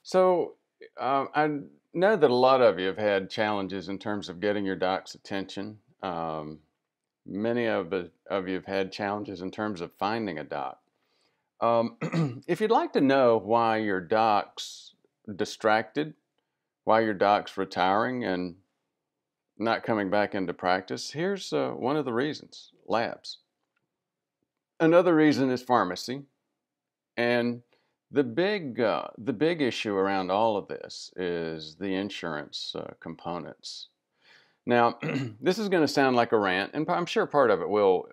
So I know that a lot of you have had challenges in terms of getting your doc's attention. Many of you have had challenges in terms of finding a doc. If you'd like to know why your doc's distracted, why your doc's retiring and not coming back into practice, here's one of the reasons: labs. Another reason is pharmacy. And the big issue around all of this is the insurance components. Now, this is going to sound like a rant, and I'm sure part of it will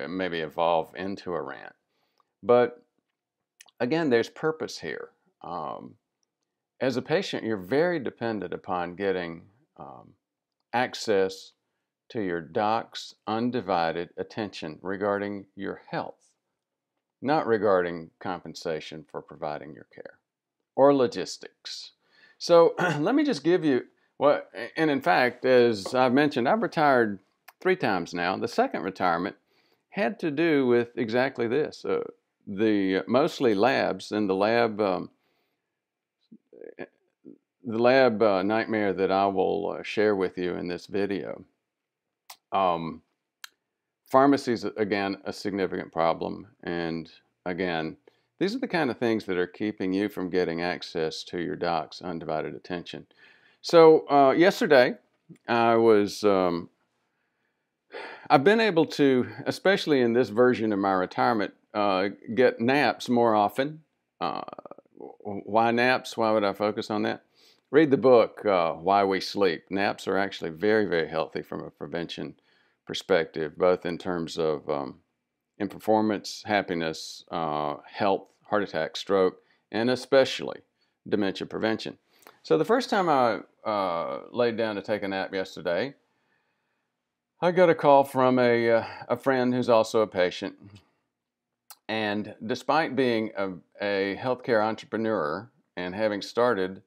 maybe evolve into a rant. But again, there's purpose here. As a patient, you're very dependent upon getting access to your doc's undivided attention regarding your health, not regarding compensation for providing your care or logistics. So let me just give you what, and in fact, as I've mentioned, I've retired 3 times now. The second retirement had to do with exactly this. The mostly labs, and the lab nightmare that I will share with you in this video. Pharmacy is, again, a significant problem. And again, these are the kind of things that are keeping you from getting access to your doc's undivided attention. So yesterday, I've been able to, especially in this version of my retirement, get naps more often. Why naps? Why would I focus on that? Read the book, Why We Sleep. Naps are actually very, very healthy from a prevention perspective, both in terms of in performance, happiness, health, heart attack, stroke, and especially dementia prevention. So the first time I laid down to take a nap yesterday, I got a call from a friend who's also a patient. And despite being a healthcare entrepreneur and having started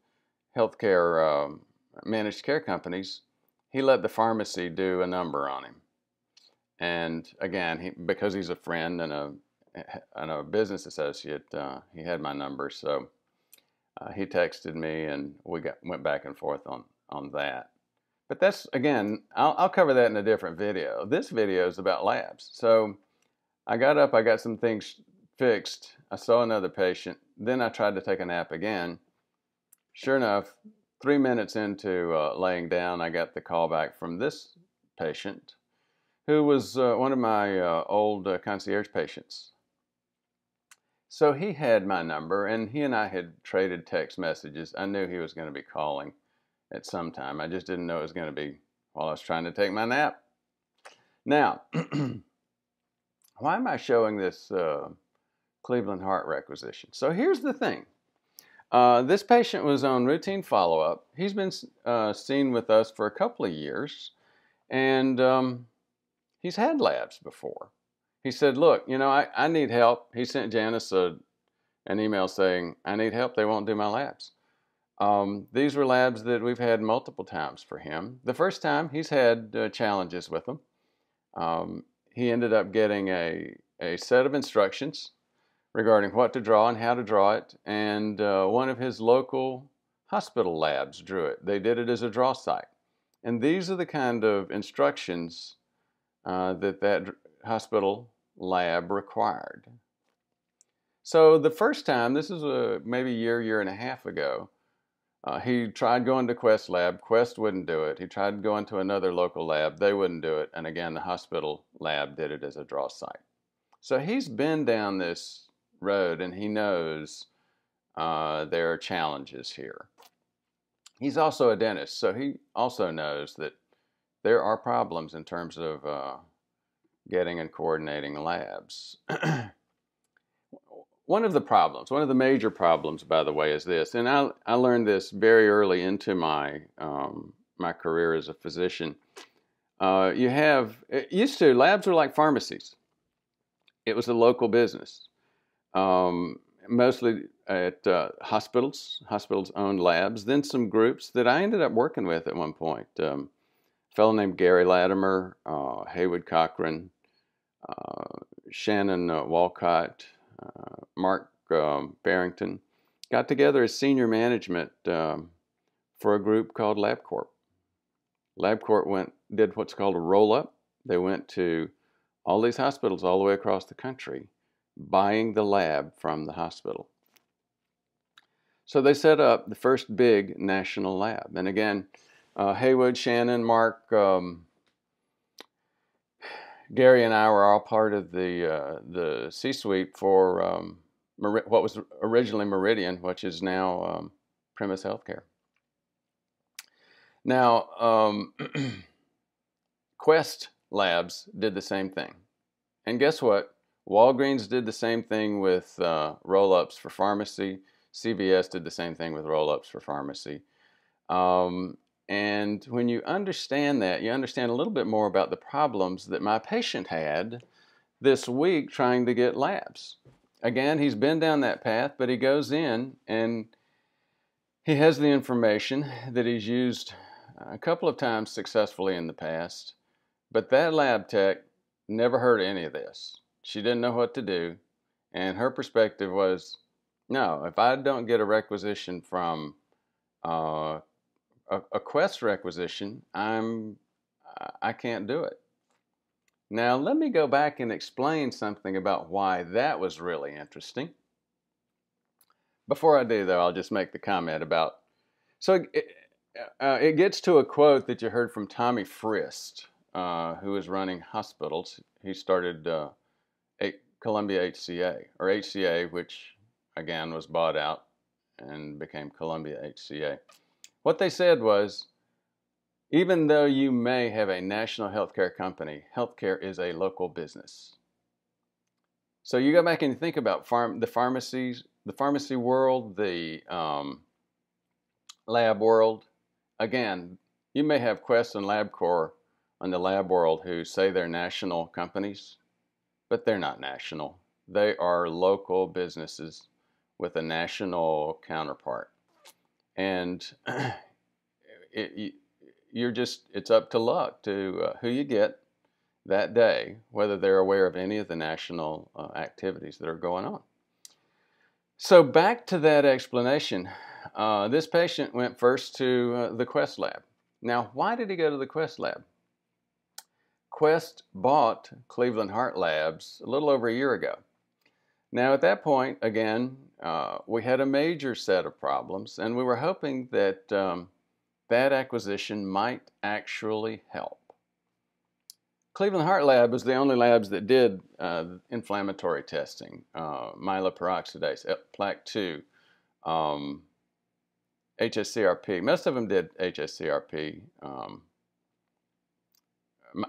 healthcare managed care companies, he let the pharmacy do a number on him. And again, because he's a friend and a business associate, he had my number. So he texted me, and we went back and forth on that. But that's, again, I'll cover that in a different video. This video is about labs. So I got up, I got some things fixed. I saw another patient. Then I tried to take a nap again. Sure enough, 3 minutes into laying down, I got the call back from this patient, who was one of my old concierge patients. So he had my number, and he and I had traded text messages. I knew he was going to be calling at some time. I just didn't know it was going to be while I was trying to take my nap. Now, why am I showing this Cleveland heart requisition? So here's the thing. This patient was on routine follow-up. He's been seen with us for a couple of years, and he's had labs before. He said, look, I need help. He sent Janice an email saying, I need help. They won't do my labs. These were labs that we've had multiple times for him. The first time, he's had challenges with them. He ended up getting a set of instructions regarding what to draw and how to draw it, and one of his local hospital labs drew it. They did it as a draw site. And these are the kind of instructions that hospital lab required. So the first time, this is maybe a year and a half ago, he tried going to Quest lab. Quest wouldn't do it. He tried going to another local lab. They wouldn't do it. And again, the hospital lab did it as a draw site. So he's been down this road, and he knows there are challenges here. He's also a dentist, so he also knows that there are problems in terms of getting and coordinating labs. One of the major problems, by the way, is this, and I learned this very early into my my career as a physician. Labs were like pharmacies. It was a local business, mostly at hospitals owned labs, then some groups that I ended up working with at one point. A fellow named Gary Latimer, Haywood Cochran, Shannon Walcott, Mark Barrington, got together as senior management for a group called LabCorp. LabCorp did what's called a roll-up. They went to all these hospitals all the way across the country, buying the lab from the hospital. So they set up the first big national lab. And again, Haywood, Shannon, Mark, Gary, and I were all part of the C-suite for what was originally Meridian, which is now Premise Healthcare. Now, Quest Labs did the same thing. And guess what? Walgreens did the same thing with roll-ups for pharmacy. CVS did the same thing with roll-ups for pharmacy. And when you understand that, you understand a little bit more about the problems that my patient had this week trying to get labs. Again, he's been down that path, but he goes in and he has the information that he's used a couple of times successfully in the past, but that lab tech never heard of any of this. She didn't know what to do, and her perspective was, no, if I don't get a requisition from a Quest requisition, I can't do it. Now, let me go back and explain something about why that was really interesting. Before I do, though, I'll just make the comment about, so it gets to a quote that you heard from Tommy Frist, who is running hospitals. He started Columbia HCA, or HCA, which again was bought out and became Columbia HCA. What they said was, even though you may have a national healthcare company, healthcare is a local business. So you go back and think about the pharmacy world, the lab world. Again, you may have Quest and LabCorp on the lab world who say they're national companies, but they're not national. They are local businesses with a national counterpart. And it's up to luck to who you get that day, whether they're aware of any of the national activities that are going on. So back to that explanation. This patient went first to the Quest lab. Now, why did he go to the Quest lab? Quest bought Cleveland Heart Labs a little over a year ago. Now, at that point, again, we had a major set of problems, and we were hoping that that acquisition might actually help. Cleveland Heart Lab was the only labs that did inflammatory testing, myeloperoxidase, plaque 2, HSCRP. Most of them did HSCRP,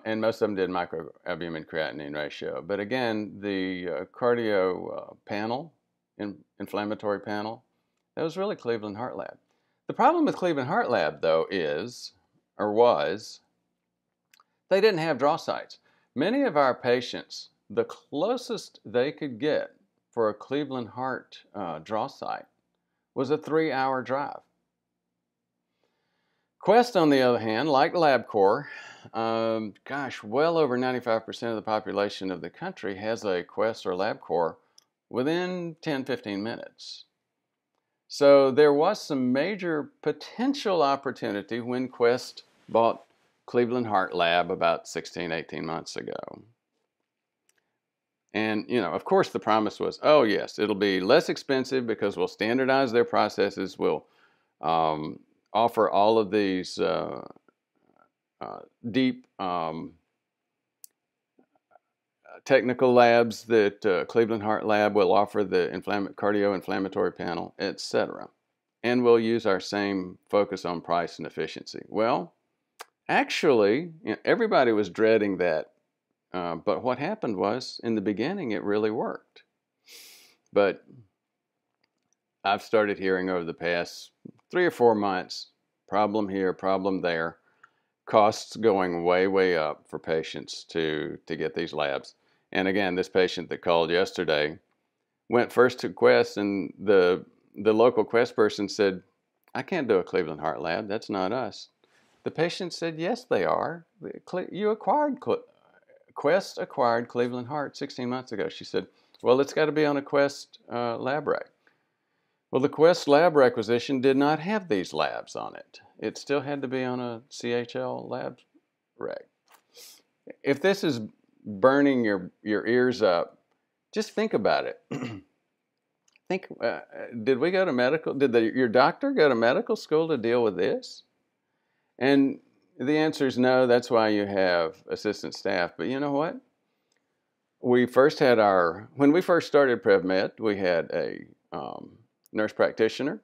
and most of them did microalbumin creatinine ratio. But again, the cardio panel, inflammatory panel, that was really Cleveland Heart Lab. The problem with Cleveland Heart Lab, though, was, they didn't have draw sites. Many of our patients, the closest they could get for a Cleveland Heart draw site was a 3-hour drive. Quest, on the other hand, like LabCorp, well over 95% of the population of the country has a Quest or LabCorp within 10-15 minutes. So there was some major potential opportunity when Quest bought Cleveland Heart Lab about 16-18 months ago. And, of course, the promise was, oh, yes, it'll be less expensive because we'll standardize their processes, we'll offer all of these deep technical labs that Cleveland Heart Lab will offer, the cardio-inflammatory panel, etc. And we'll use our same focus on price and efficiency. Well, actually, everybody was dreading that. But what happened was, in the beginning, it really worked. But I've started hearing over the past 3 or 4 months, problem here, problem there, costs going way, way up for patients to get these labs. And again, this patient that called yesterday went first to Quest, and the local Quest person said, I can't do a Cleveland Heart Lab, that's not us. The patient said, yes, they are. Quest acquired Cleveland Heart 16 months ago. She said, well, it's got to be on a Quest lab rack. Well, the Quest lab requisition did not have these labs on it. It still had to be on a CHL lab rec. If this is burning your ears up, just think about it. Think, did we go to medical? Did your doctor go to medical school to deal with this? And the answer is no. That's why you have assistant staff. But you know what? We first had when we first started PrevMed, we had a nurse practitioner.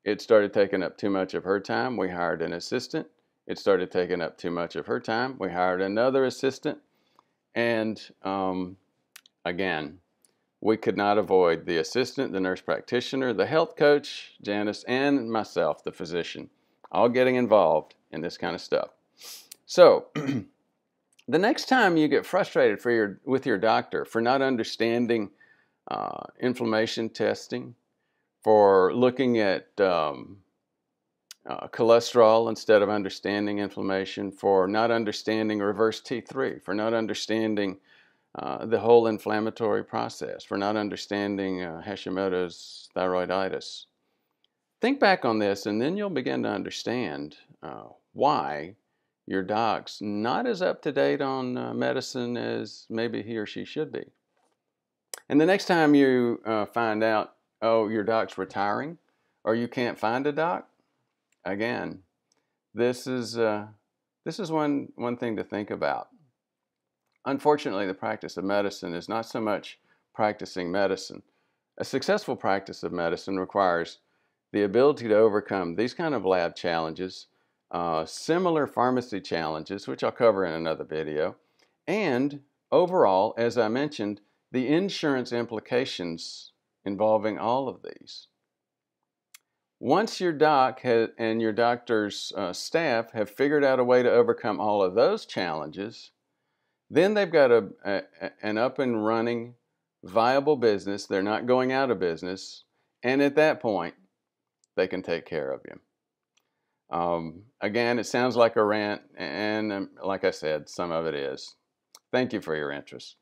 It started taking up too much of her time. We hired an assistant. It started taking up too much of her time. We hired another assistant. And again, we could not avoid the assistant, the nurse practitioner, the health coach, Janice, and myself, the physician, all getting involved in this kind of stuff. So the next time you get frustrated with your doctor for not understanding inflammation testing, for looking at cholesterol instead of understanding inflammation, for not understanding reverse T3, for not understanding the whole inflammatory process, for not understanding Hashimoto's thyroiditis. Think back on this, and then you'll begin to understand why your doc's not as up to date on medicine as maybe he or she should be. And the next time you find out, oh, your doc's retiring, or you can't find a doc, again, this is one thing to think about. Unfortunately, the practice of medicine is not so much practicing medicine. A successful practice of medicine requires the ability to overcome these kind of lab challenges, similar pharmacy challenges, which I'll cover in another video, and overall, as I mentioned, the insurance implications involving all of these. Once your doc and your doctor's staff have figured out a way to overcome all of those challenges, then they've got an up and running, viable business. They're not going out of business. And at that point, they can take care of you. Again, it sounds like a rant, and like I said, some of it is. Thank you for your interest.